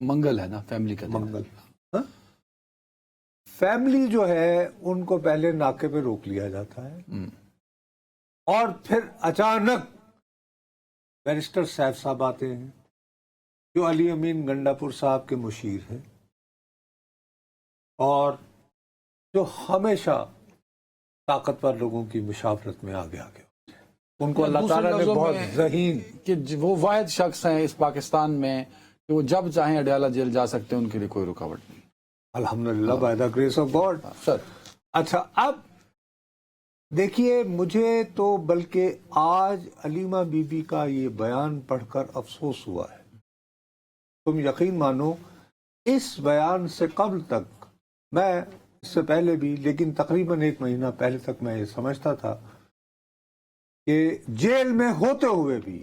منگل ہے نا، فیملی کا دن ہے۔ منگل، ہاں؟ فیملی جو ہے ان کو پہلے ناکے پہ روک لیا جاتا ہے اور پھر اچانک بیرسٹر سیف صاحب آتے ہیں جو علی امین گنڈا پور صاحب کے مشیر ہیں اور جو ہمیشہ طاقتور لوگوں کی مشاورت میں آگے آگے ہوتے ہیں۔ ان کو اللہ دوسرے تعالیٰ نے لفظوں بہت میں ذہین، کہ وہ واحد شخص ہیں اس پاکستان میں کہ وہ جب چاہیں اڈیالہ جیل جا سکتے ہیں، ان کے لیے کوئی رکاوٹ نہیں۔ الحمدللہ by the grace of God. Sir اچھا، اب دیکھیے، مجھے تو بلکہ آج علیمہ بی بی کا یہ بیان پڑھ کر افسوس ہوا ہے۔ تم یقین مانو، اس بیان سے قبل تک میں، اس سے پہلے بھی، لیکن تقریباً 1 مہینہ پہلے تک میں یہ سمجھتا تھا کہ جیل میں ہوتے ہوئے بھی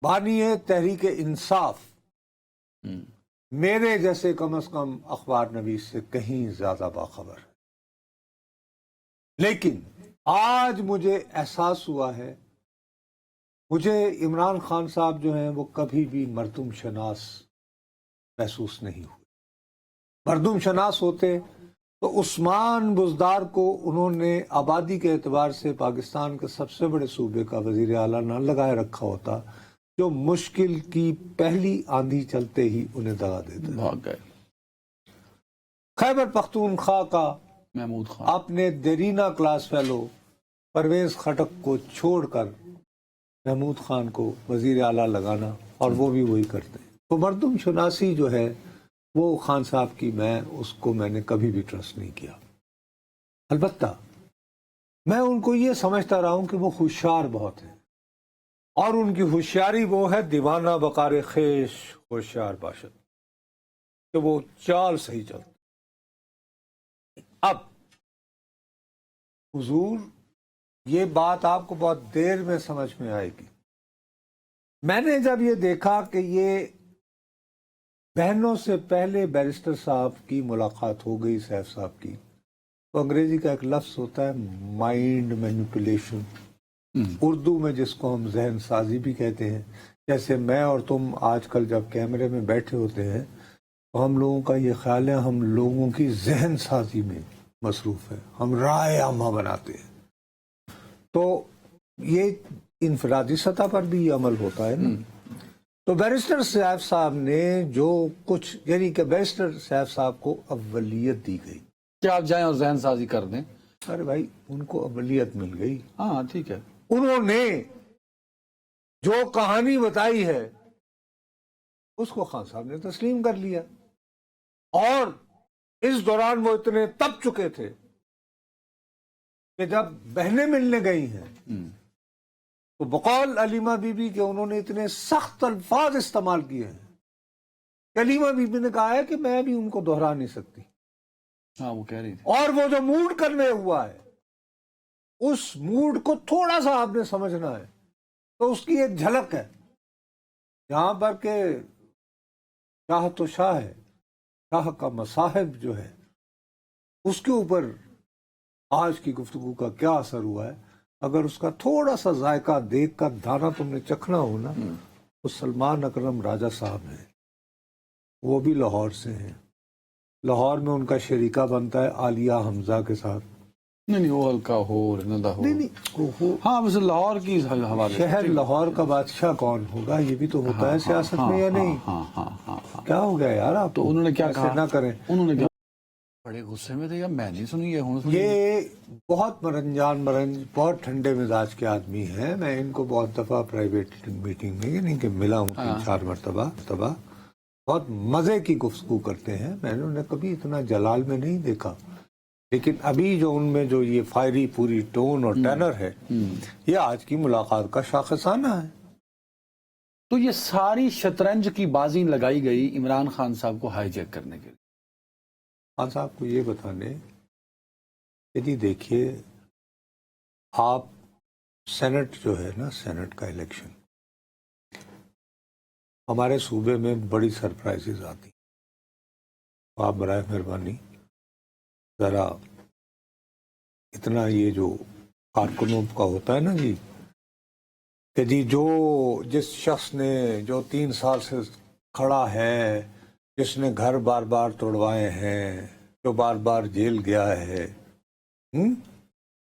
بانی تحریک انصاف میرے جیسے کم از کم اخبار نویس سے کہیں زیادہ باخبر ہے، لیکن آج مجھے احساس ہوا ہے، مجھے عمران خان صاحب جو ہیں وہ کبھی بھی مردم شناس محسوس نہیں ہوئے۔ مردم شناس ہوتے تو عثمان بزدار کو انہوں نے آبادی کے اعتبار سے پاکستان کے سب سے بڑے صوبے کا وزیر اعلیٰ نہ لگائے رکھا ہوتا، جو مشکل کی پہلی آندھی چلتے ہی انہیں دگا دیتے۔ بھاگ گئے خیبر پختونخوا کا محمود خان۔ اپنے دیرینہ کلاس فیلو پرویز خٹک کو چھوڑ کر محمود خان کو وزیر اعلیٰ لگانا، اور وہ بھی وہی کرتے ہیں۔ تو مردم شناسی جو ہے وہ خان صاحب کی، میں نے کبھی بھی ٹرسٹ نہیں کیا۔ البتہ میں ان کو یہ سمجھتا رہا ہوں کہ وہ ہوشیار بہت ہیں، اور ان کی ہوشیاری وہ ہے دیوانہ بقار خیش ہوشیار باشد، کہ وہ چال صحیح چلتے۔ اب حضور، یہ بات آپ کو بہت دیر میں سمجھ میں آئے گی۔ میں نے جب یہ دیکھا کہ یہ بہنوں سے پہلے بیرسٹر صاحب کی ملاقات ہو گئی سیف صاحب کی، تو انگریزی کا ایک لفظ ہوتا ہے مائنڈ مینیپولیشن، اردو میں جس کو ہم ذہن سازی بھی کہتے ہیں۔ جیسے میں اور تم آج کل جب کیمرے میں بیٹھے ہوتے ہیں تو ہم لوگوں کا یہ خیال ہے ہم لوگوں کی ذہن سازی میں مصروف ہے، ہم رائے عامہ بناتے ہیں۔ تو یہ انفرادی سطح پر بھی یہ عمل ہوتا ہے نا۔ تو بیرسٹر سیف صاحب نے جو کچھ، یعنی کہ بیرسٹر سیف صاحب کو اولیت دی گئی کہ آپ جائیں اور ذہن سازی کر دیں۔ ارے بھائی، ان کو اولیت مل گئی۔ ہاں ٹھیک ہے۔ انہوں نے جو کہانی بتائی ہے اس کو خان صاحب نے تسلیم کر لیا، اور اس دوران وہ اتنے تپ چکے تھے کہ جب بہنیں ملنے گئی ہیں تو بقول علیمہ بی بی کے انہوں نے اتنے سخت الفاظ استعمال کیے ہیں کہ علیمہ بی بی نے کہا ہے کہ میں بھی ان کو دہرا نہیں سکتی۔ ہاں وہ کہہ رہی تھی۔ اور وہ جو موڈ کنوے ہوا ہے، اس موڈ کو تھوڑا سا آپ نے سمجھنا ہے تو اس کی ایک جھلک ہے، جہاں پر کہ شاہ تو شاہ ہے، شاہ کا مصاحب جو ہے اس کے اوپر آج کی گفتگو کا کیا اثر ہوا ہے، اگر اس کا تھوڑا سا ذائقہ دیکھ کر دانا تم نے چکھنا ہو نا، تو سلمان اکرم راجہ صاحب ہیں، وہ بھی لاہور سے ہیں۔ لاہور میں ان کا شریکہ بنتا ہے عالیہ حمزہ کے ساتھ۔ نہیں وہ ہلکا ہو نندا ہو، نہیں، ہاں بس لاہور کی حوالے سے۔ شہر لاہور کا بادشاہ کون ہوگا، یہ بھی تو ہوتا ہے سیاست میں یا نہیں؟ ہاں ہاں ہاں ہاں۔ کیا ہو گیا یار، آپ تو انہوں نے کیا ایسے کہا؟ نہ کریں۔ انہوں نے کیا؟ بڑے غصے میں تھے یا میں نہیں سنی ہے؟ یہ بہت مرنجان بہت ٹھنڈے مزاج کے آدمی ہیں۔ میں ان کو بہت دفعہ پرائیویٹ میٹنگ میں، یعنی کہ ملا ہوں 3-4 مرتبہ۔ بہت مزے کی گفتگو کرتے ہیں، میں نے انہیں کبھی اتنا جلال میں نہیں دیکھا، لیکن ابھی جو ان میں جو یہ فائری پوری ٹون اور ٹینر ہے، یہ آج کی ملاقات کا شاخصانہ ہے۔ تو یہ ساری شطرنج کی بازی لگائی گئی عمران خان صاحب کو ہائی جیک کرنے کے لیے۔ خان صاحب کو یہ بتانے کہ جی دیکھیے، آپ سینٹ جو ہے نا، سینٹ کا الیکشن ہمارے صوبے میں بڑی سرپرائزز آتی، آپ برائے مہربانی ذرا اتنا یہ جو کارکنوں کا ہوتا ہے نا جی، کہ جی جو جس شخص نے جو 3 سال سے کھڑا ہے جس نے گھر بار بار توڑوائے ہیں, جو بار بار جیل گیا ہے,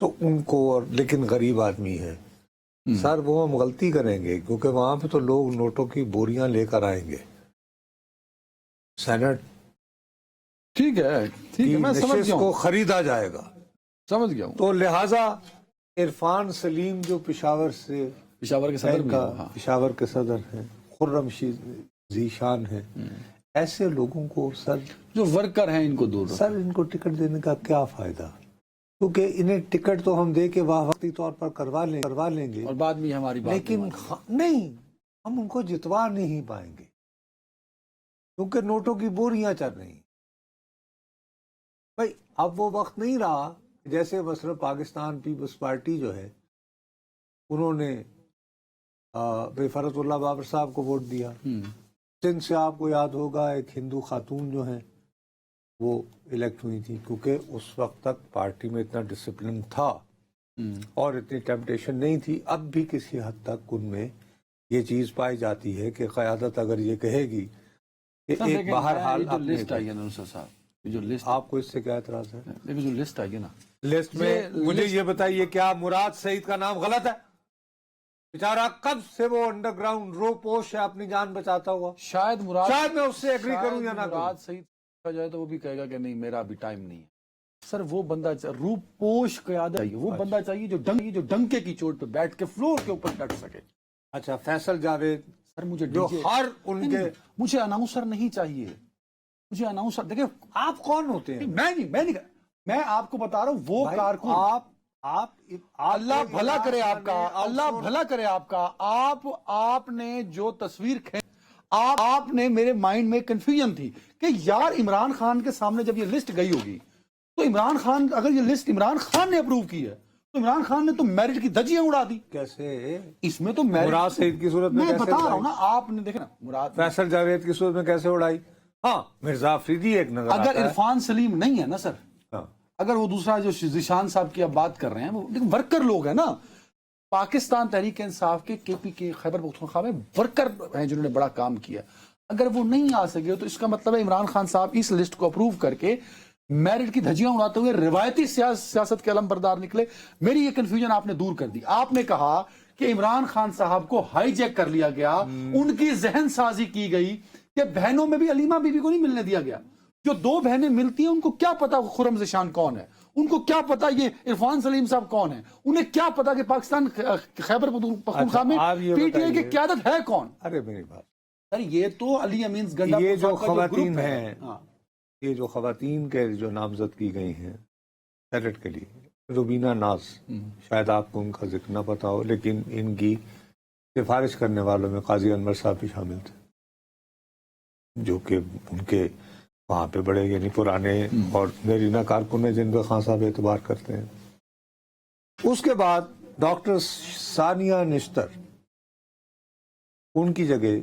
تو ان کو, لیکن غریب آدمی ہے سر, وہ ہم غلطی کریں گے کیونکہ وہاں پہ تو لوگ نوٹوں کی بوریاں لے کر آئیں گے, سینٹ ٹھیک ہے میں سمجھ نشست گیا کو ہوں, خریدا جائے گا. سمجھ گیا ہوں. تو لہٰذا عرفان سلیم جو پشاور سے پشاور کے صدر بھی کا ہوں, ہاں. پشاور کے صدر ہیں, خرم ذیشان ہیں, ایسے لوگوں کو سر, جو ورکر ہیں ان کو دور رکھو. سر ان کو ٹکٹ دینے کا کیا فائدہ, کیونکہ انہیں ٹکٹ تو ہم دے کے واہ وقتی طور پر کروا لیں گے, اور بعد میں ہماری بات لیکن نہیں, ہم ان کو جتوا نہیں پائیں گے کیونکہ نوٹوں کی بوریاں چل رہی ہیں. بھائی اب وہ وقت نہیں رہا جیسے مثلا پاکستان پیپلز پارٹی جو ہے, انہوں نے بے فرت اللہ بابر صاحب کو ووٹ دیا. سندھ سے آپ کو یاد ہوگا ایک ہندو خاتون جو ہیں وہ الیکٹ ہوئی تھی, کیونکہ اس وقت تک پارٹی میں اتنا ڈسپلن تھا اور اتنی ٹیمپٹیشن نہیں تھی. اب بھی کسی حد تک ان میں یہ چیز پائی جاتی ہے کہ قیادت اگر یہ کہے گی کہ ایک بہرحال لسٹ آئی ہے نا نصرت صاحب, جو لسٹ, آپ کو اس سے کیا اعتراض ہے؟ لیکن جو لسٹ آئی ہے نا, لسٹ میں مجھے یہ بتائیے کیا مراد سعید کا نام غلط ہے؟ بیچارہ کب سے وہ انڈر گراؤنڈ رو پوش ہے, اپنی جان بچاتا ہوا. شاید میں اس سے ایگری کروں یا نہ کروں. مراد صحیح کہا جائے تو وہ بھی کہے گا کہ نہیں میرا ابھی ٹائم نہیں ہے. سر وہ بندہ رو پوش قیادت چاہیے, وہ بندہ چاہیے جو ڈنکے کی چوٹ پہ بیٹھ کے فلور کے اوپر ڈٹ سکے. اچھا فیصل جاوید سر, مجھے جو ہر ان کے, مجھے اناؤنسر نہیں چاہیے, مجھے اناؤنسر, دیکھیں آپ کون ہوتے ہیں؟ میں آپ کو بتا رہا ہوں وہ کارکن, آپ اللہ بھلا کرے آپ کا, اللہ بھلا کرے آپ کا. آپ نے جو تصویر آپ نے, میرے مائنڈ میں کنفیوژن تھی کہ یار عمران خان کے سامنے جب یہ لسٹ گئی ہوگی تو عمران خان, اگر یہ لسٹ عمران خان نے اپروو کی ہے تو عمران خان نے تو میرٹ کی دھجیاں اڑا دی. کیسے اس میں تو مراد سعید کی صورت میں بتا رہا ہوں نا, آپ نے دیکھا نا مراد فیصل جاوید کی صورت میں کیسے اڑائی. ہاں مرزا افریدی ایک نظر اگر عرفان سلیم نہیں ہے نا سر, اگر وہ دوسرا جو ذیشان صاحب کی اب بات کر رہے ہیں, وہ ورکر لوگ ہیں نا, پاکستان تحریک انصاف کے KP کے خیبر پختونخوا میں ورکر ہیں جنہوں نے بڑا کام کیا. اگر وہ نہیں آ سکے تو اس کا مطلب ہے عمران خان صاحب اس لسٹ کو اپروو کر کے میرٹ کی دھجیاں اڑاتے ہوئے روایتی سیاست کے علم بردار نکلے. میری یہ کنفیوژن آپ نے دور کر دی. آپ نے کہا کہ عمران خان صاحب کو ہائی جیک کر لیا گیا, ان کی ذہن سازی کی گئی کہ بہنوں میں بھی علیمہ بی بی کو نہیں ملنے دیا گیا. جو دو بہنیں ملتی ہیں ان کو کیا پتا خرم ذیشان کون ہے, ان کو کیا پتا یہ عرفان سلیم صاحب کون ہے, انہیں کیا پتا کہ پاکستان خیبر پختونخوا میں PTI کی قیادت ہے کون. ارے میری بات سر, یہ تو علی امین گنڈا یہ جو خواتین ہیں, یہ جو خواتین کے جو نامزد کی گئی ہیں سینٹ کے لیے, روبینہ ناز, شاید آپ کو ان کا ذکر نہ پتا ہو, لیکن ان کی سفارش کرنے والوں میں قاضی انور صاحب بھی شامل تھے, جو کہ ان کے وہاں پہ بڑے یعنی پرانے اور میرینا کارکن ہیں جن پہ خان صاحب اعتبار کرتے ہیں. اس کے بعد ڈاکٹر ثانیہ نشتر, ان کی جگہ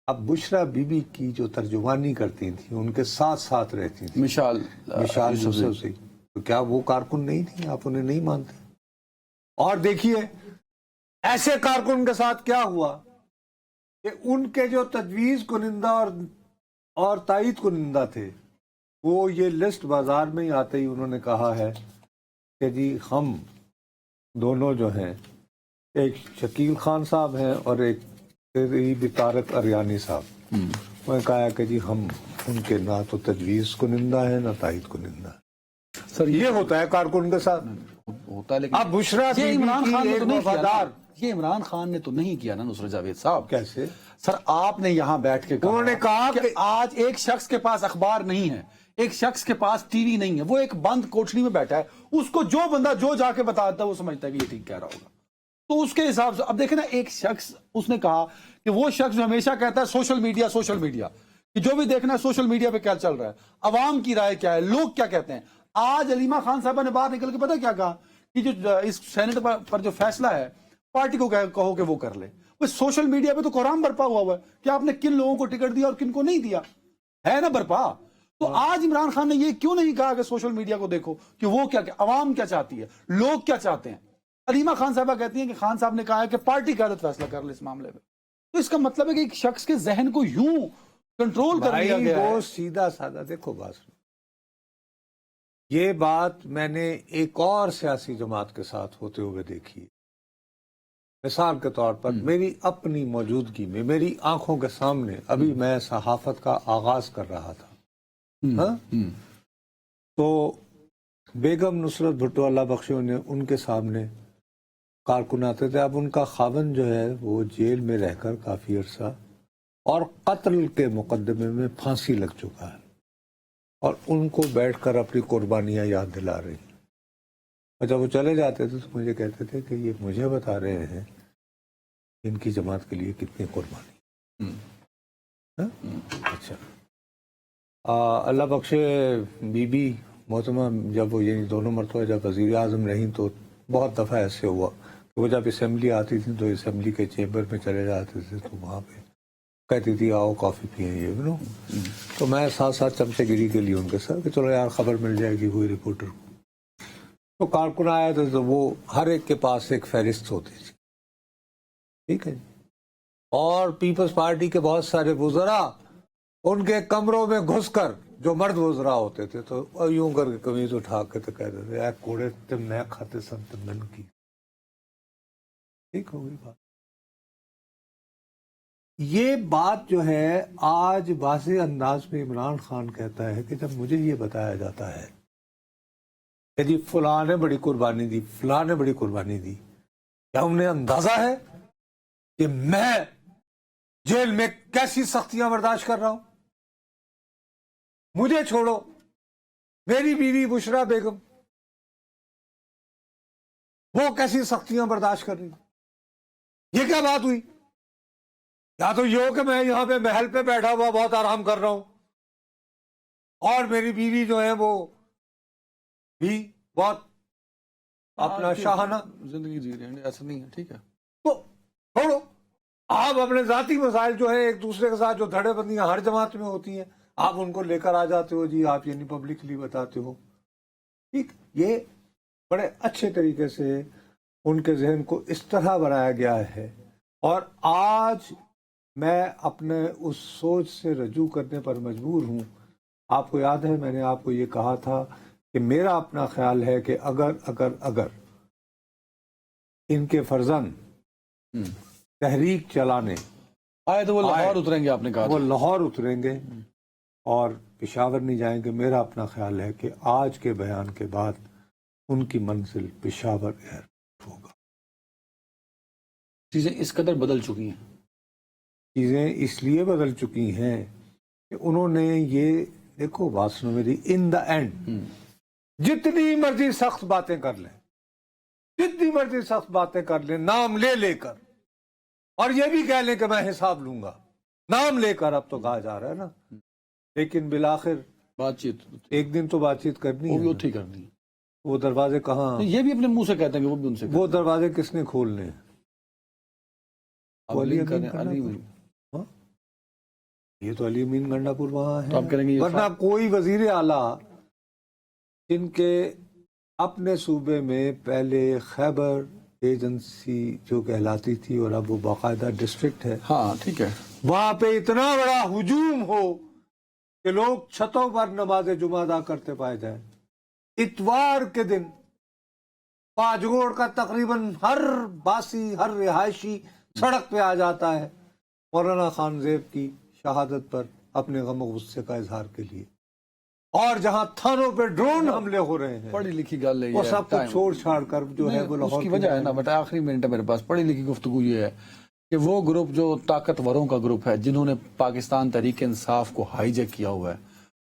اب بشرا بی بی کی جو ترجمانی کرتی تھیں, ان کے ساتھ ساتھ رہتی تھیں, مشال یوسفزئی, تو کیا وہ کارکن نہیں تھی؟ آپ انہیں نہیں مانتے؟ اور دیکھیے ایسے کارکن کے ساتھ کیا ہوا کہ ان کے جو تجویز کنندہ اور تائید کنندہ تھے, وہ یہ لسٹ بازار میں ہی آتے ہی انہوں نے کہا ہے کہ جی ہم دونوں جو ہیں, ایک شکیل خان صاحب ہیں اور ایک طارق اریانی صاحب, انہوں نے کہا کہ جی ہم ان کے نہ تو تجویز کنندہ ہیں نہ تائید کنندہ ہیں. سر یہ ہوتا ہے کارکن کے ساتھ ہوتا ہے, لیکن اب بشرا یہ عمران خان نے تو نہیں وفادار, یہ عمران خان نے تو نہیں کیا نا نصرت جاوید صاحب. کیسے سر, آپ نے یہاں بیٹھ کے انہوں نے کہا کہ آج ایک شخص کے پاس اخبار نہیں ہے, ایک شخص کے پاس ٹی وی نہیں ہے, وہ ایک بند کوٹھڑی میں بیٹھا ہے, اس کو جو بندہ جو جا کے بتاتا ہے وہ سمجھتا ہے کہ یہ ٹھیک کہہ رہا ہوگا. تو اس کے حساب سے اب دیکھیں نا, ایک شخص اس نے کہا کہ وہ شخص جو ہمیشہ کہتا ہے سوشل میڈیا کہ جو بھی دیکھنا ہے سوشل میڈیا پہ کیا چل رہا ہے, عوام کی رائے کیا ہے, لوگ کیا کہتے ہیں. آج علیمہ خان صاحبہ نے باہر نکل کے پتہ کیا کہا کہ جو اس سینٹ پر جو فیصلہ ہے پارٹی کو کہو کہ وہ کر لے. سوشل میڈیا پہ تو قرآن برپا ہوا ہے کہ آپ نے کن لوگوں کو ٹکٹ دیا اور کن کو نہیں دیا, ہے نا برپا. تو آج عمران خان نے یہ کیوں نہیں کہا کہ سوشل میڈیا کو دیکھو کہ وہ کیا عوام کیا چاہتی ہے, لوگ کیا چاہتے ہیں. علیمہ خان صاحبہ کہتی ہیں کہ خان صاحب نے کہا ہے کہ پارٹی قیادت فیصلہ کر لے اس معاملے میں. تو اس کا مطلب ہے کہ ایک شخص کے ذہن کو یوں کنٹرول کر لیا بھائی گیا ہے. وہ سیدھا سادہ دیکھو بات سنو. یہ بات میں نے ایک اور سیاسی جماعت کے ساتھ ہوتے ہوئے دیکھی. مثال کے طور پر میری اپنی موجودگی میں میری آنکھوں کے سامنے ابھی میں صحافت کا آغاز کر رہا تھا. ہاں تو بیگم نصرت بھٹو اللہ بخشو نے ان کے سامنے کارکن آتے تھے. اب ان کا خاوند جو ہے وہ جیل میں رہ کر کافی عرصہ اور قتل کے مقدمے میں پھانسی لگ چکا ہے اور ان کو بیٹھ کر اپنی قربانیاں یاد دلا رہی. اور جب وہ چلے جاتے تھے تو مجھے کہتے تھے کہ یہ مجھے بتا رہے ہیں ان کی جماعت کے لیے کتنی قربانی. اچھا اللہ بخشے بی بی محترمہ جب وہ یعنی دونوں مرتبہ جب وزیر اعظم رہیں تو بہت دفعہ ایسے ہوا کہ وہ جب اسمبلی آتی تھی تو اسمبلی کے چیمبر میں چلے جاتے تھے تو وہاں پہ کہتی تھی آؤ کافی پئیں یہ نو. تو میں ساتھ ساتھ چمچے گیری کے لیے ان کے ساتھ کہ چلو یار خبر مل جائے گی کوئی رپورٹر کو. تو کارکن آیا تھا تو وہ ہر ایک کے پاس ایک فہرست ہوتی تھی. ٹھیک ہے. اور پیپلز پارٹی کے بہت سارے وزراء ان کے کمروں میں گھس کر جو مرد وزراء ہوتے تھے تو یوں کر کے قمیض اٹھا کے تو کہتے تھے اے کوڑے تم نہ کھاتے سن تم من کی. ٹھیک ہو گئی بات. یہ بات جو ہے آج واضح انداز میں عمران خان کہتا ہے کہ جب مجھے یہ بتایا جاتا ہے کہ جی فلاں نے بڑی قربانی دی فلاں نے بڑی قربانی دی, کیا انہیں اندازہ ہے کہ میں جیل میں کیسی سختیاں برداشت کر رہا ہوں؟ مجھے چھوڑو, میری بیوی بشرا بیگم وہ کیسی سختیاں برداشت کر رہی. یہ کیا بات ہوئی؟ یا تو یہ ہو کہ میں یہاں پہ محل پہ بیٹھا ہوا بہت آرام کر رہا ہوں اور میری بیوی جو ہے وہ بھی بہت اپنا شاہانہ زندگی جی رہے ہیں. ایسا نہیں ہے. ٹھیک ہے تو چھوڑو. آپ اپنے ذاتی مسائل جو ہے ایک دوسرے کے ساتھ جو دھڑے بندیاں ہر جماعت میں ہوتی ہیں آپ ان کو لے کر آ جاتے ہو. جی آپ یعنی پبلکلی بتاتے ہو. ٹھیک. یہ بڑے اچھے طریقے سے ان کے ذہن کو اس طرح بنایا گیا ہے. اور آج میں اپنے اس سوچ سے رجوع کرنے پر مجبور ہوں. آپ کو یاد ہے میں نے آپ کو یہ کہا تھا کہ میرا اپنا خیال ہے کہ اگر ان کے فرزند تحریک چلانے آئے تو وہ لاہور اتریں گے. آپ نے کہا وہ لاہور اتریں گے اور پشاور نہیں جائیں گے. میرا اپنا خیال ہے کہ آج کے بیان کے بعد ان کی منزل پشاور ایئرپورٹ ہوگا. چیزیں اس قدر بدل چکی ہیں. چیزیں اس لیے بدل چکی ہیں کہ انہوں نے یہ دیکھو بات سنو میری. ان دا اینڈ جتنی مرضی سخت باتیں کر لیں جتنی مرضی سخت باتیں کر لیں نام لے لے کر اور یہ بھی کہہ لیں کہ میں حساب لوں گا نام لے کر. اب تو کہا جا رہا ہے نا لیکن بالآخر بات چیت ایک دن تو بات چیت کرنی ہے. وہ بھی کرنی ہے. وہ دروازے کہاں یہ بھی اپنے منہ سے کہتے ہیں کہ وہ بھی ان سے وہ دروازے کس نے کھولنے ہیں؟ علی ہاں؟ یہ تو علی امین گنڈا پور وہاں تو آپ کہیں گے ہے. ورنہ کوئی وزیر اعلیٰ جن کے اپنے صوبے میں پہلے خیبر ایجنسی جو کہلاتی تھی اور اب وہ باقاعدہ ڈسٹرکٹ ہے. ہاں ٹھیک ہے. وہاں پہ اتنا بڑا ہجوم ہو کہ لوگ چھتوں پر نماز جمعہ ادا کرتے پائے جائیں. اتوار کے دن پاجگوڑ کا تقریباً ہر باسی ہر رہائشی سڑک پہ آ جاتا ہے مولانا خان زیب کی شہادت پر اپنے غم و غصے کا اظہار کے لیے. اور جہاں تھانوں پہ ڈرون حملے ہو رہے ہیں پڑھی لکھی گل ہے وہ سب کو چھوڑ چھاڑ کر جو ہے وہ اس لاہور کی وجہ ہے نا. بٹ آخری منٹ ہے میرے پاس. پڑھی لکھی گفتگو یہ ہے کہ وہ گروپ جو طاقتوروں کا گروپ ہے جنہوں نے پاکستان تحریک انصاف کو ہائی جیک کیا ہوا ہے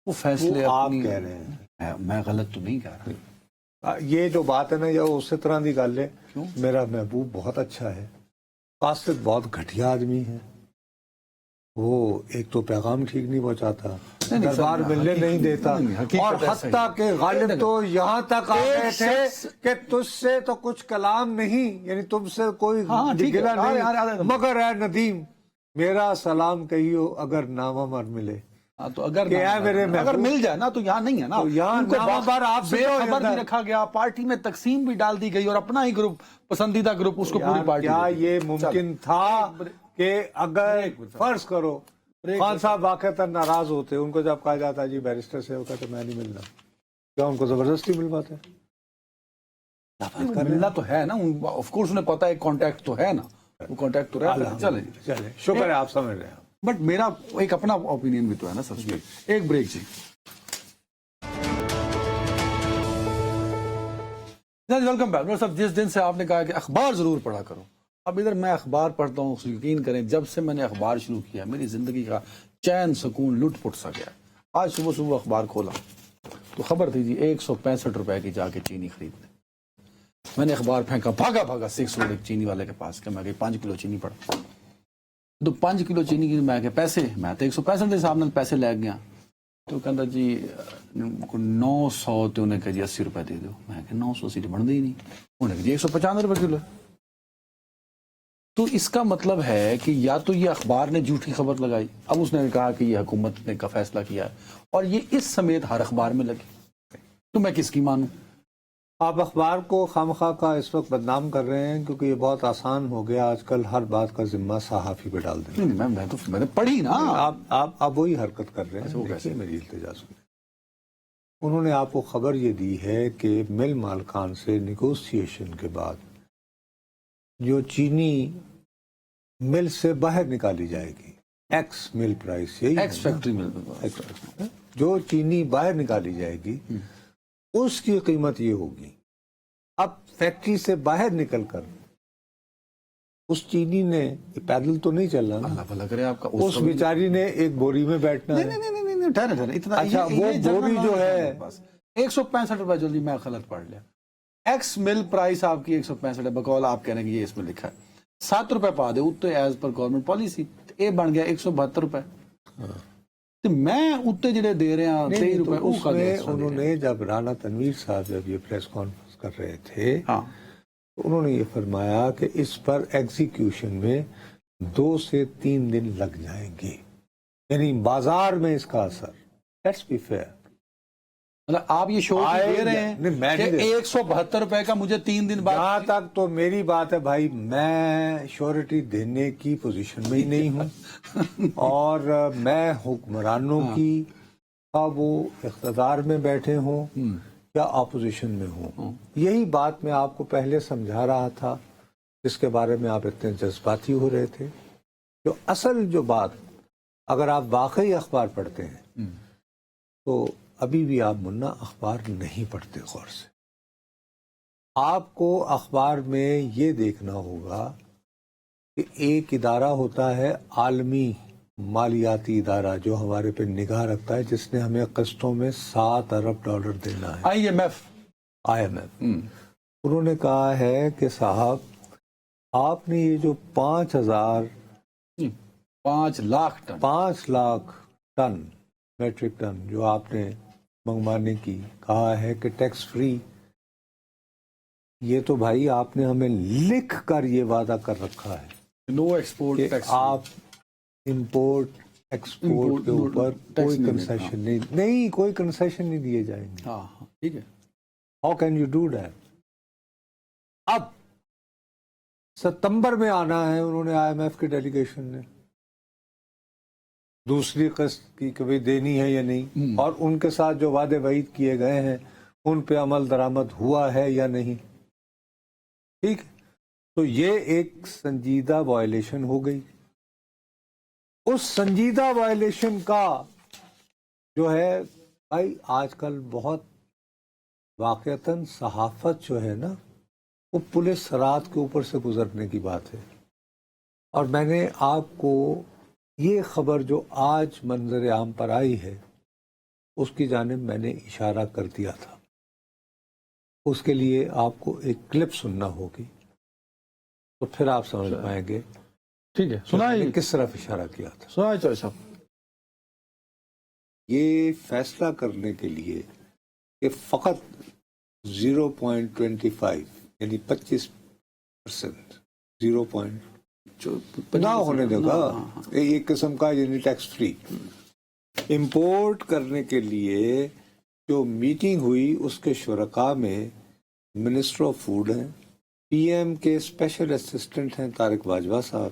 وہ فیصلے آپ کہہ رہے ہیں. میں غلط تو نہیں کہہ رہا. یہ جو بات ہے نا یہ اسی طرح کی گل ہے. میرا محبوب بہت اچھا ہے. قاصد بہت گھٹیا آدمی ہے. وہ ایک تو پیغام ٹھیک نہیں پہنچاتا دربار ملنے نہیں دیتا اور حتیٰ کہ غالب تو یہاں تک آ گئے تھے کہ تجھ سے تو کچھ کلام نہیں یعنی تم سے کوئی گلہ نہیں مگر اے ندیم میرا سلام کہیو اگر نامہ مر ملے. تو اگر مل جائے نا تو یہاں نہیں ہے نا. یہاں نامہ بار آپ سے خبر بھی رکھا گیا پارٹی میں تقسیم بھی ڈال دی گئی اور اپنا ہی گروپ پسندیدہ گروپ اس کو پوری پارٹی. کیا یہ ممکن تھا کہ اگر فرض کرو خان صاحب واقعتاً ناراض ہوتے، ان کو جب کہا جاتا ہے جی بیرسٹر سے ہوتا تو میں نہیں ملنا، کیا ان کو زبردستی ملواتا ہے؟ ملنا تو ہے نا، آف کورس انہیں پتا ہے کانٹیکٹ تو ہے نا، وہ کانٹیکٹ تو رہتا ہے. چلیں چلے شکر ہے آپ سمجھ رہے ہیں. بٹ میرا ایک اپنا اوپینین بھی تو ہے نا سر. ایک بریک جی. Welcome back. ڈاکٹر صاحب جس دن سے آپ نے کہا کہ اخبار ضرور پڑھا کرو، اب ادھر میں اخبار پڑھتا ہوں. یقین کریں جب سے میں نے اخبار شروع کیا میری زندگی کا چین سکون لٹ پٹ سا گیا. آج صبح صبح اخبار کھولا تو خبر تھی جی 165 روپے کی جا کے چینی خرید. میں نے اخبار پھینکا، بھاگا 6 روڈ ایک چینی والے کے پاس کہ میں کہ 5 کلو چینی پڑا. تو 5 کلو چینی کی میں کہ پیسے، میں تو 165 کے حساب سے پیسے لے گیا. تو کہتا جی 900 تو انہیں کہا جی 80 روپے دے دو. میں کہ 980 تو بنتے ہی نہیں. انہیں کہا جی 195 روپے کلو. تو اس کا مطلب ہے کہ یا تو یہ اخبار نے جھوٹی خبر لگائی، اب اس نے کہا کہ یہ حکومت نے کا فیصلہ کیا ہے، اور یہ اس سمیت ہر اخبار میں لگی. تو میں کس کی مانوں؟ آپ اخبار کو خامخواہ کا اس وقت بدنام کر رہے ہیں کیونکہ یہ بہت آسان ہو گیا آج کل ہر بات کا ذمہ صحافی پہ ڈال دیں. میں نے پڑھی نا. آپ وہی حرکت کر رہے ہیں. دیکھیے میری التجا سنیں. انہوں نے آپ کو خبر یہ دی ہے کہ مل مالکان سے نیگوسیشن کے بعد جو چینی مل سے باہر نکالی جائے گی، ایکس مل پرائس، یہی ایکس فیکٹری مل، جو چینی باہر نکالی جائے گی اس کی قیمت یہ ہوگی. اب فیکٹری سے باہر نکل کر اس چینی نے پیدل تو نہیں چلنا، اللہ بھلا کرے آپ کا، اس بیچاری نے ایک بوری میں بیٹھنا ہے. نہیں ٹھہرے اتنا. اچھا وہ بوری جو ہے 165 روپے، جلدی میں غلط پڑھ لیا. ایکس مل پرائس آپ کی 165 ہے، بقول آپ کہنے کہ یہ اس میں لکھا ہے 7 روپے پا دے اتنے ایز پر گورنمنٹ پالیسی. اے بن گیا 172 روپے. تو میں اتنے جڑے دے رہے ہیں 23 روپے. اس میں انہوں نے جب رانا تنویر صاحب جب یہ پریس کانفرنس کر رہے تھے تو انہوں نے یہ فرمایا کہ اس پر ایگزیکیوشن میں 2 سے 3 دن لگ جائیں گے، یعنی بازار میں اس کا اثر. Let's be fair. مطلب آپ یہ شو دے رہے ہیں کہ 172 روپے کا مجھے 3 دن بعد. جہاں تک تو میری بات ہے بھائی، میں شیورٹی دینے کی پوزیشن میں ہی نہیں ہوں اور میں حکمرانوں کی، وہ اقتدار میں بیٹھے ہوں یا اپوزیشن میں ہوں. یہی بات میں آپ کو پہلے سمجھا رہا تھا جس کے بارے میں آپ اتنے جذباتی ہو رہے تھے. جو اصل جو بات، اگر آپ واقعی اخبار پڑھتے ہیں تو ابھی بھی آپ منا اخبار نہیں پڑھتے غور سے. آپ کو اخبار میں یہ دیکھنا ہوگا کہ ایک ادارہ ہوتا ہے عالمی مالیاتی ادارہ جو ہمارے پہ نگاہ رکھتا ہے، جس نے ہمیں قسطوں میں $7 ارب دینا ہے. IMF. انہوں نے کہا ہے کہ صاحب آپ نے یہ جو 5 لاکھ ٹن میٹرک ٹن جو آپ نے منگوانے کی کہا ہے کہ ٹیکس فری، یہ تو بھائی آپ نے ہمیں لکھ کر یہ وعدہ کر رکھا ہے نو ایکسپورٹ کہ ٹیکس. آپ امپورٹ ایکسپورٹ کے اوپر کوئی کنسیشن نہیں، کوئی کنسیشن نہیں دیے جائیں گے. ہاں ٹھیک ہے. How can you do that? اب ستمبر میں آنا ہے، انہوں نے IMF کی ڈیلیگیشن نے دوسری قسط کی کبھی دینی ہے یا نہیں، اور ان کے ساتھ جو وعدے وعید کیے گئے ہیں ان پہ عمل درآمد ہوا ہے یا نہیں. ٹھیک، تو یہ ایک سنجیدہ وائلیشن ہو گئی. اس سنجیدہ وائلیشن کا جو ہے بھائی آج کل بہت واقعتاً صحافت جو ہے نا وہ پولیس رات کے اوپر سے گزرنے کی بات ہے. اور میں نے آپ کو یہ خبر جو آج منظر عام پر آئی ہے اس کی جانب میں نے اشارہ کر دیا تھا. اس کے لیے آپ کو ایک کلپ سننا ہوگی تو پھر آپ سمجھ پائیں گے. ٹھیک ہے، سنائیے کس طرف اشارہ کیا تھا. سنائیے چوہے صاحب. یہ فیصلہ کرنے کے لیے کہ فقط 0.25 یعنی 25% 0.5 نہ ہونے دے گا، ایک قسم کا یعنی ٹیکس فری امپورٹ کرنے کے لیے جو میٹنگ ہوئی اس کے شرکاء میں منسٹر آف فوڈ ہیں، PM کے اسپیشل اسسٹنٹ ہیں طارق باجوہ صاحب،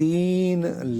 3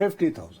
50,000।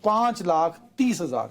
5,30,000,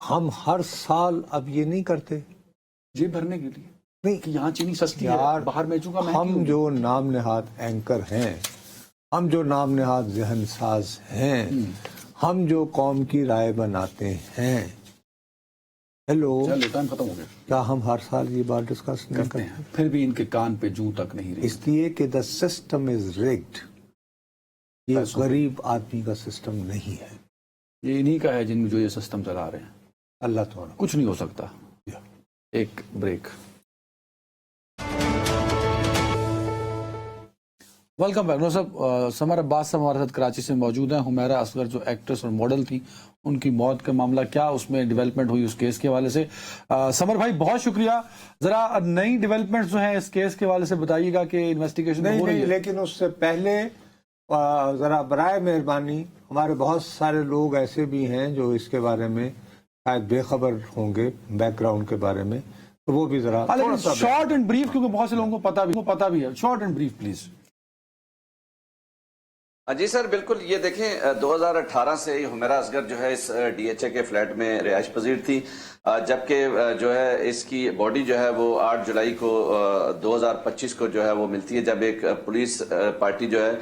ہم ہر سال اب یہ نہیں کرتے جیب بھرنے کے لیے نہیں کہ یہاں چینی سستی ہے یار، باہر بیچوں گا ہم جو نام نہاد اینکر ہیں، ہم جو نام نہاد ذہن ساز ہیں، ہم جو قوم کی رائے بناتے ہیں، ہیلو، چلو ٹائم ختم ہو گیا کیا ہم ہر سال یہ بات ڈسکس نہیں کرتے ہیں پھر بھی ان کے کان پہ جوں تک نہیں رہی اس لیے کہ دا سسٹم از rigged، یہ غریب آدمی کا سسٹم نہیں ہے، یہ انہی کا ہے جن میں جو یہ سسٹم چلا رہے ہیں اللہ تعالیٰ کچھ نہیں ہو سکتا ایک بریک ویلکم بیک نور صاحب سمر عباس صاحب ہمارے ساتھ کراچی سے موجود ہیں حمیرہ اصغر جو ایکٹریس اور ماڈل تھی ان کی موت کا معاملہ کیا اس میں ڈیولپمنٹ ہوئی اس کیس کے حوالے سے سمر بھائی بہت شکریہ ذرا نئی ڈیولپمنٹ جو ہیں اس کیس کے حوالے سے بتائیے گا کہ انویسٹیگیشن ہو رہی ہے لیکن اس سے پہلے ذرا برائے مہربانی ہمارے بہت سارے لوگ ایسے بھی ہیں جو اس کے بارے میں شاید بے خبر ہوں گے بیک گراؤنڈ کے بارے میں، تو وہ بھی ذرا شارٹ اینڈ بریف کیونکہ بہت سے لوگوں کو پتا بھی ہے شارٹ اینڈ بریف پلیز جی سر بالکل، یہ دیکھیں 2018 سے حمیرہ اصغر جو ہے اس ڈی ایچ اے کے فلیٹ میں رہائش پذیر تھی، جبکہ جو ہے اس کی باڈی جو ہے وہ 8 جولائی کو 2025 کو جو ہے وہ ملتی ہے، جب ایک پولیس پارٹی جو ہے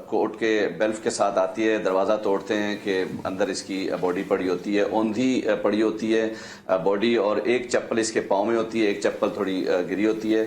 کورٹ کے بیلف کے ساتھ آتی ہے، دروازہ توڑتے ہیں کہ اندر اس کی باڈی پڑی ہوتی ہے، اوندھی پڑی ہوتی ہے باڈی، اور ایک چپل اس کے پاؤں میں ہوتی ہے، ایک چپل تھوڑی گری ہوتی ہے۔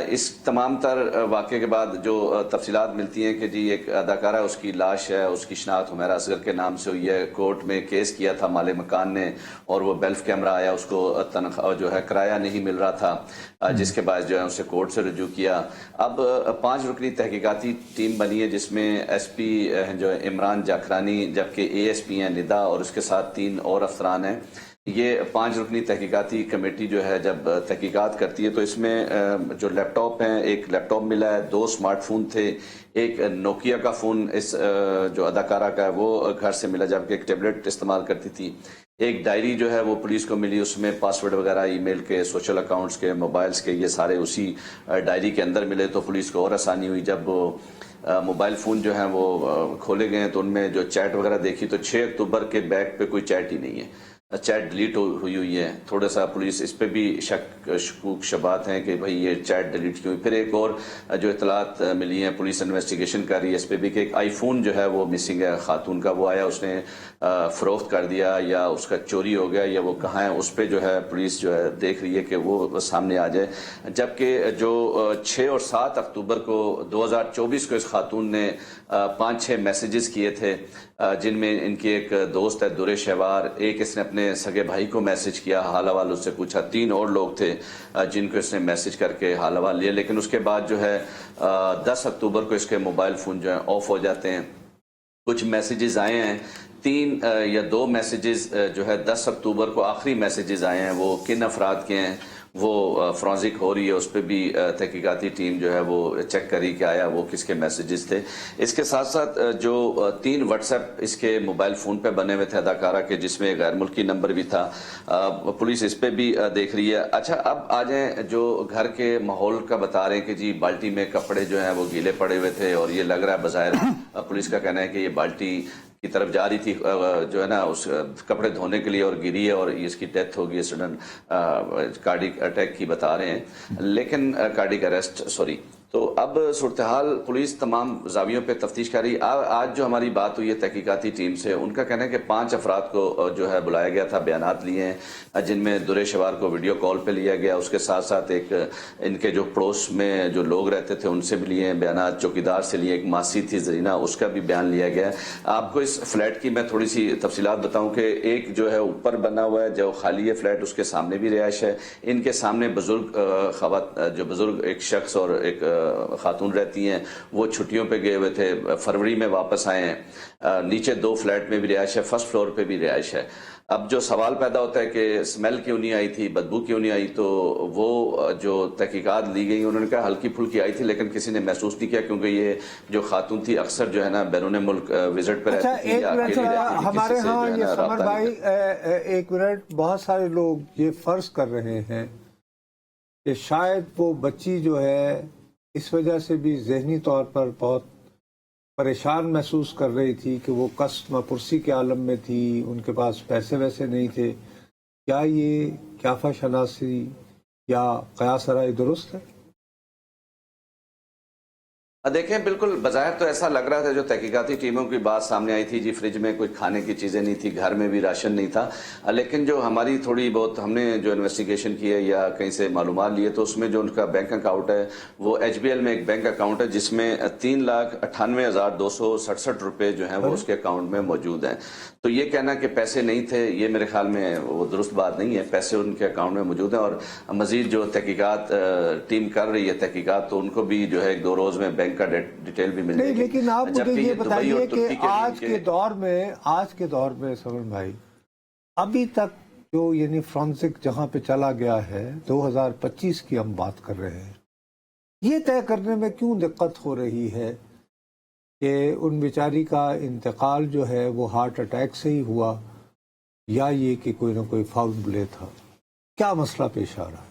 اس تمام تر واقعے کے بعد جو تفصیلات ملتی ہیں کہ جی ایک اداکارہ اس کی لاش ہے، اس کی شناخت حمیرہ اصغر کے نام سے ہوئی ہے، کورٹ میں کیس کیا تھا مالک مکان نے، اور وہ بیلف کیمرہ آیا، اس کو تنخواہ جو ہے کرایہ نہیں مل رہا تھا، جس کے باعث جو ہے اسے کورٹ سے رجوع کیا۔ اب 5 رکنی تحقیقاتی ٹیم بنی ہے جس میں ایس پی جو ہے عمران جاکرانی، جبکہ اے ایس پی ہیں ندا، اور اس کے ساتھ 3 اور افسران ہیں۔ یہ 5 رکنی تحقیقاتی کمیٹی جو ہے جب تحقیقات کرتی ہے تو اس میں جو لیپ ٹاپ ہیں، ایک لیپ ٹاپ ملا ہے، 2 سمارٹ فون تھے، ایک نوکیا کا فون اس جو اداکارہ کا ہے وہ گھر سے ملا، جبکہ ایک ٹیبلٹ استعمال کرتی تھی، ایک ڈائری جو ہے وہ پولیس کو ملی، اس میں پاسورڈ وغیرہ ای میل کے، سوشل اکاؤنٹس کے، موبائلز کے، یہ سارے اسی ڈائری کے اندر ملے، تو پولیس کو اور آسانی ہوئی۔ جب موبائل فون جو ہیں وہ کھولے گئے تو ان میں جو چیٹ وغیرہ دیکھی تو 6 اکتوبر کے بیک پہ کوئی چیٹ ہی نہیں ہے، چیٹ ڈیلیٹ ہوئی ہے۔ تھوڑا سا پولیس اس پہ بھی شکوک شبہات ہیں کہ بھئی یہ چیٹ ڈیلیٹ کیوں ہوئی۔ پھر ایک اور جو اطلاعات ملی ہیں، پولیس انویسٹیگیشن کر رہی ہے اس پہ بھی کہ ایک آئی فون جو ہے وہ مسنگ ہے خاتون کا، وہ آیا اس نے فروخت کر دیا یا اس کا چوری ہو گیا یا وہ کہاں ہے، اس پہ جو ہے پولیس جو ہے دیکھ رہی ہے کہ وہ سامنے آ جائے۔ جبکہ جو 6 اور 7 اکتوبر کو 2024 کو اس خاتون نے 5-6 میسیجز کیے تھے، جن میں ان کی ایک دوست ہے درے شہوار، ایک اس نے اپنے سگے بھائی کو میسج کیا، حال احوال اس سے پوچھا، 3 اور لوگ تھے جن کو اس نے میسج کر کے حال احوال لیا، لیکن اس کے بعد جو ہے 10 اکتوبر کو اس کے موبائل فون جو ہیں آف ہو جاتے ہیں۔ کچھ میسیجز آئے ہیں، 3 یا 2 میسیجز جو ہے 10 اکتوبر کو آخری میسیجز آئے ہیں، وہ کن افراد کے ہیں وہ فرانزک ہو رہی ہے، اس پہ بھی تحقیقاتی ٹیم جو ہے وہ چیک کری کہ آیا وہ کس کے میسیجز تھے۔ اس کے ساتھ ساتھ جو 3 واٹس ایپ اس کے موبائل فون پہ بنے ہوئے تھے اداکارہ کے، جس میں غیر ملکی نمبر بھی تھا، پولیس اس پہ بھی دیکھ رہی ہے۔ اچھا اب آ جائیں جو گھر کے ماحول کا بتا رہے ہیں کہ جی بالٹی میں کپڑے جو ہیں وہ گیلے پڑے ہوئے تھے، اور یہ لگ رہا ہے بظاہر پولیس کا کہنا ہے کہ یہ بالٹی کی طرف جا رہی تھی جو ہے نا اس کپڑے دھونے کے لیے، اور گری ہے اور اس کی ڈیتھ ہو گئی سڈن کارڈک اٹیک کی بتا رہے ہیں، لیکن کارڈک اریسٹ سوری۔ تو اب صورتحال پولیس تمام زاویوں پہ تفتیش کر رہی۔ آج جو ہماری بات ہوئی ہے تحقیقاتی ٹیم سے، ان کا کہنا ہے کہ 5 افراد کو جو ہے بلایا گیا تھا، بیانات لیے ہیں، جن میں درے شوار کو ویڈیو کال پہ لیا گیا، اس کے ساتھ ساتھ ایک ان کے جو پڑوس میں جو لوگ رہتے تھے ان سے بھی لیے ہیں بیانات، چوکیدار سے لیے، ایک ماسی تھی زرینہ، اس کا بھی بیان لیا گیا ہے۔ آپ کو اس فلیٹ کی میں تھوڑی سی تفصیلات بتاؤں کہ ایک جو ہے اوپر بنا ہوا ہے جو خالی ہے فلیٹ، اس کے سامنے بھی رہائش ہے، ان کے سامنے جو بزرگ ایک شخص اور ایک خاتون رہتی ہیں، وہ چھٹیوں پہ گئے ہوئے تھے، فروری میں واپس آئے ہیں۔ نیچے 2 فلیٹ میں بھی رہائش ہے، فرسٹ فلور پہ بھی رہائش ہے۔ اب جو سوال پیدا ہوتا ہے کہ اسمیل کیوں نہیں آئی تھی، بدبو کیوں نہیں آئی، تو وہ جو تحقیقات لی گئی انہوں نے کہا ہلکی پھلکی آئی تھی، لیکن کسی نے محسوس نہیں کیا، کیونکہ یہ جو خاتون تھی اکثر جو ہے نا بیرون ملک وزٹ پہ رہتی تھی یا اکیلی رہتی تھی، ہمارے کسی سے ہاں جو ہے یہ نا سمر رابطہ بھائی نہیں کرتی۔ ایک منٹ، بہت سارے لوگ یہ فرض کر رہے ہیں کہ شاید وہ بچی جو ہے اس وجہ سے بھی ذہنی طور پر بہت پریشان محسوس کر رہی تھی کہ وہ قصد پرسی کے عالم میں تھی، ان کے پاس پیسے ویسے نہیں تھے، کیا یہ کیافہ شناسی یا قیاس رائے درست ہے؟ دیکھیں بالکل بظاہر تو ایسا لگ رہا تھا، جو تحقیقاتی ٹیموں کی بات سامنے آئی تھی جی فریج میں کوئی کھانے کی چیزیں نہیں تھی، گھر میں بھی راشن نہیں تھا، لیکن جو ہماری تھوڑی بہت ہم نے جو انویسٹیگیشن کی ہے یا کہیں سے معلومات لیے تو اس میں جو ان کا بینک اکاؤنٹ ہے وہ ایچ بی ایل میں ایک بینک اکاؤنٹ ہے جس میں 3,98,267 روپے جو ہیں وہ اس کے اکاؤنٹ میں موجود ہیں۔ تو یہ کہنا کہ پیسے نہیں تھے، یہ میرے خیال میں وہ درست بات نہیں ہے، پیسے ان کے اکاؤنٹ میں موجود ہیں، اور مزید جو تحقیقات ٹیم کر رہی ہے تحقیقات تو ان کو بھی جو ہے 1-2 روز میں بینک کا ڈیٹیل بھی مل جائے نہیں، گی۔ لیکن آپ مجھے یہ بتائیے کہ آج کے دور میں سمن بھائی ابھی تک جو یعنی فرانسک جہاں پہ چلا گیا ہے 2025 کی ہم بات کر رہے ہیں، یہ طے کرنے میں کیوں دقت ہو رہی ہے کہ ان بیچاری کا انتقال جو ہے وہ ہارٹ اٹیک سے ہی ہوا یا یہ کہ کوئی نہ کوئی فاؤل پلے تھا؟ کیا مسئلہ پیش آ رہا ہے؟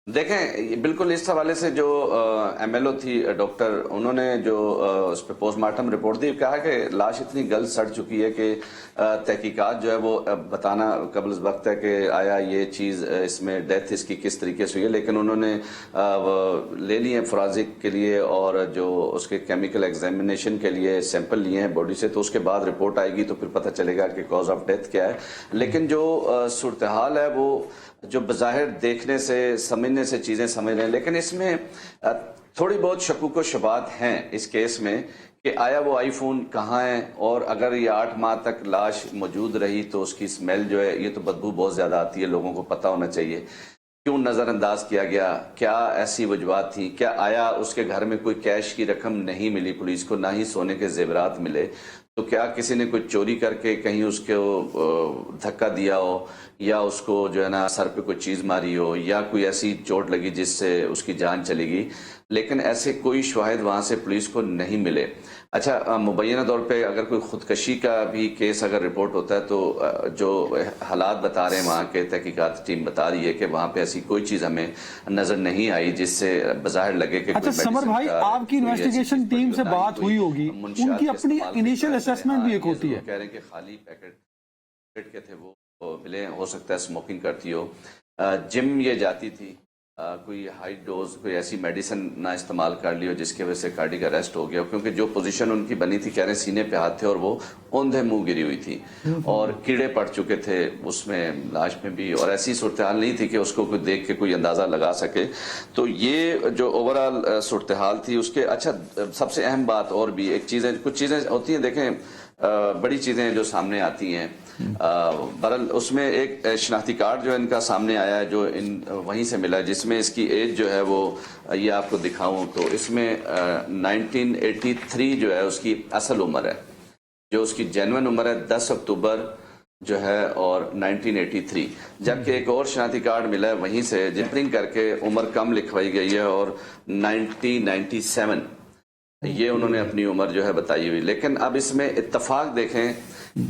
دیکھیں بالکل اس حوالے سے جو ایم ایل او تھی ڈاکٹر، انہوں نے جو اس پہ پوسٹ مارٹم رپورٹ دی، کہا کہ لاش اتنی گل سڑ چکی ہے کہ تحقیقات جو ہے وہ بتانا قبل از وقت ہے کہ آیا یہ چیز اس میں ڈیتھ اس کی کس طریقے سے ہوئی ہے، لیکن انہوں نے لے لیے فورانزک کے لیے اور جو اس کے کیمیکل ایگزامینیشن کے لیے سیمپل لیے ہیں باڈی سے، تو اس کے بعد رپورٹ آئے گی تو پھر پتہ چلے گا کہ کاز آف ڈیتھ کیا ہے۔ لیکن جو صورتحال ہے وہ جو بظاہر دیکھنے سے سمجھنے سے چیزیں سمجھ رہے ہیں، لیکن اس میں تھوڑی بہت شکوک و شبہات ہیں اس کیس میں کہ آیا وہ آئی فون کہاں ہے، اور اگر یہ 8 ماہ تک لاش موجود رہی تو اس کی سمیل جو ہے یہ تو بدبو بہت زیادہ آتی ہے، لوگوں کو پتہ ہونا چاہیے کیوں نظر انداز کیا گیا، کیا ایسی وجوہات تھیں، کیا آیا اس کے گھر میں کوئی کیش کی رقم نہیں ملی پولیس کو، نہ ہی سونے کے زیورات ملے، تو کیا کسی نے کوئی چوری کر کے کہیں اس کو دھکا دیا ہو یا اس کو جو ہے نا سر پہ کوئی چیز ماری ہو یا کوئی ایسی چوٹ لگی جس سے اس کی جان چلی گئی، لیکن ایسے کوئی شواہد وہاں سے پولیس کو نہیں ملے۔ اچھا مبینہ طور پہ اگر کوئی خودکشی کا بھی کیس اگر رپورٹ ہوتا ہے تو جو حالات بتا رہے ہیں وہاں کے تحقیقات ٹیم بتا رہی ہے کہ وہاں پہ ایسی کوئی چیز ہمیں نظر نہیں آئی جس سے بظاہر لگے کہ اچھا سمر بھائی، آپ کی انویسٹیگیشن ٹیم سے بات ہوئی ہوگی، ان کی اپنی انیشل اسیسمنٹ بھی ایک ہوتی ہے، کہہ رہے ہیں کہ خالی پیکٹ کے تھے وہ ملے، ہو سکتا ہے اسموکنگ کرتی ہو، جم یہ جاتی تھی، کوئی ہائی ڈوز کوئی ایسی میڈیسن نہ استعمال کر لی ہو جس کی وجہ سے کارڈک اریسٹ ہو گیا، کیونکہ جو پوزیشن ان کی بنی تھی کہہ رہے ہیں سینے پہ ہاتھ تھے اور وہ اوندھے منہ گری ہوئی تھی اور کیڑے پڑ چکے تھے اس میں لاش میں بھی، اور ایسی صورتحال نہیں تھی کہ اس کو کوئی دیکھ کے کوئی اندازہ لگا سکے۔ تو یہ جو اوورآل صورتحال تھی اس کے اچھا سب سے اہم بات اور بھی ایک چیز ہے، کچھ چیزیں ہوتی ہیں دیکھیں بڑی چیزیں جو سامنے آتی ہیں، برل اس میں ایک شناختی کارڈ جو ان کا سامنے آیا ہے جو وہیں سے ملا، جس میں اس کی ایج جو ہے وہ یہ آپ کو دکھاؤں تو اس میں 1983 جو ہے اس کی اصل عمر ہے، جو اس کی جینوئن عمر ہے 10 اکتوبر جو ہے اور 1983، جبکہ ایک اور شناختی کارڈ ملا ہے وہیں سے جپرنگ کر کے عمر کم لکھوائی گئی ہے اور 1997 یہ انہوں نے اپنی عمر جو ہے بتائی ہوئی۔ لیکن اب اس میں اتفاق دیکھیں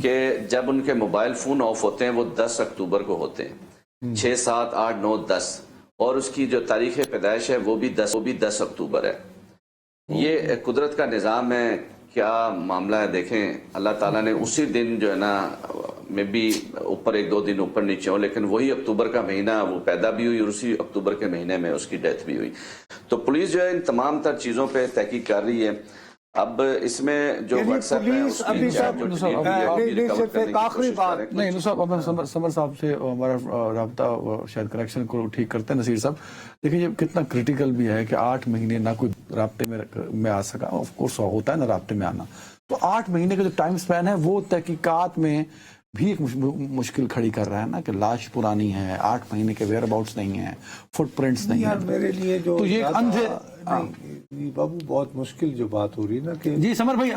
کہ جب ان کے موبائل فون آف ہوتے ہیں وہ 10 اکتوبر کو ہوتے ہیں، 6 7 8 9 10، اور اس کی جو تاریخ پیدائش ہے وہ بھی 10 اکتوبر ہے۔ یہ قدرت کا نظام ہے، کیا معاملہ ہے دیکھیں، اللہ تعالیٰ نے اسی دن جو ہے نا میں بھی اوپر 1-2 دن اوپر نیچے ہوں لیکن وہی اکتوبر کا مہینہ وہ پیدا بھی ہوئی اور اسی اکتوبر کے مہینے میں اس کی ڈیتھ بھی ہوئی۔ تو پولیس جو ہے ان تمام تر چیزوں پہ تحقیق کر رہی ہے۔ اب اس میں جو واٹس ایپ ہے اس ابھی ایک آخری بات نہیں نو صاحب، اب سمر صاحب سے ہمارا رابطہ شاید کریکشن کو ٹھیک کرتے ہیں نصیر صاحب، دیکھیں یہ کتنا کریٹیکل بھی ہے کہ 8 مہینے نہ کوئی رابطے میں آ سکا، آف کورس ہوتا ہے نا رابطے میں آنا، تو 8 مہینے کا جو ٹائم سپین ہے وہ تحقیقات میں بھی ایک مشکل کھڑی کر رہا ہے نا کہ لاش پرانی ہے، 8 مہینے کے ویئر اباؤٹس نہیں ہیں، فٹ پرنٹس نہیں ہیں، میرے لیے جو تو یہ اندھے بابو بہت مشکل جو بات ہو رہی نا کہ جی سمر بھائی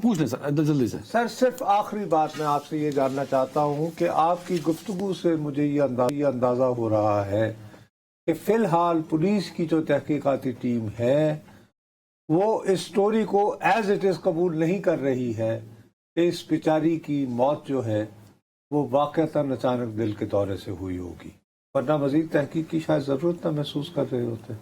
پوچھ لیں سر جلدی سے۔ سر صرف آخری بات میں آپ سے یہ جاننا چاہتا ہوں کہ آپ کی گفتگو سے مجھے یہ اندازہ ہو رہا ہے کہ فی الحال پولیس کی جو تحقیقاتی ٹیم ہے وہ اس سٹوری کو ایز اٹ از قبول نہیں کر رہی ہے کہ اس بیچاری کی موت جو ہے وہ واقعتاً اچانک دل کے دورے سے ہوئی ہوگی، ورنہ مزید تحقیق کی شاید ضرورت نہ محسوس کر رہے ہوتے۔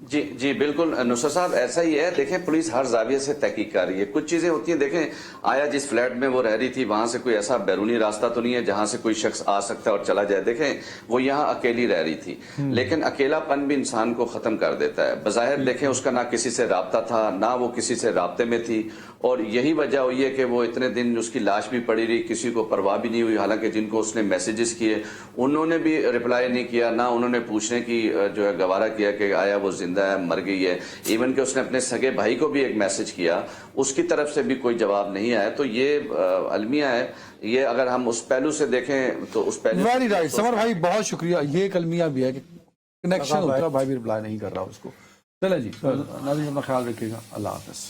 جی جی بالکل نصرت صاحب ایسا ہی ہے. دیکھیں پولیس ہر زاویے سے تحقیق کر رہی ہے. کچھ چیزیں ہوتی ہیں دیکھیں آیا جس فلیٹ میں وہ رہ رہی تھی وہاں سے کوئی ایسا بیرونی راستہ تو نہیں ہے جہاں سے کوئی شخص آ سکتا ہے اور چلا جائے. دیکھیں وہ یہاں اکیلی رہ رہی تھی لیکن اکیلا پن بھی انسان کو ختم کر دیتا ہے. بظاہر دیکھیں اس کا نہ کسی سے رابطہ تھا نہ وہ کسی سے رابطے میں تھی اور یہی وجہ ہوئی ہے کہ وہ اتنے دن اس کی لاش بھی پڑی رہی کسی کو پرواہ بھی نہیں ہوئی. حالانکہ جن کو اس نے میسیجز کیے انہوں نے بھی رپلائی نہیں کیا نہ انہوں نے پوچھنے کی جو ہے گوارا کیا کہ آیا وہ زندہ ہے مر گئی ہے. ایون کہ اس نے اپنے سگے بھائی کو بھی ایک میسج کیا اس کی طرف سے بھی کوئی جواب نہیں آیا. تو یہ المیہ ہے. یہ اگر ہم اس پہلو سے دیکھیں تو اس پہلو ویری رائٹ سمر بھائی بہت شکریہ. یہ ایک المیہ بھی ہے کہ کنیکشن ہوتا ہے بھائی بھی رپلائی نہیں کر رہا اس کو. چلے جی ناظرین اپنا خیال رکھیے گا. اللہ حافظ.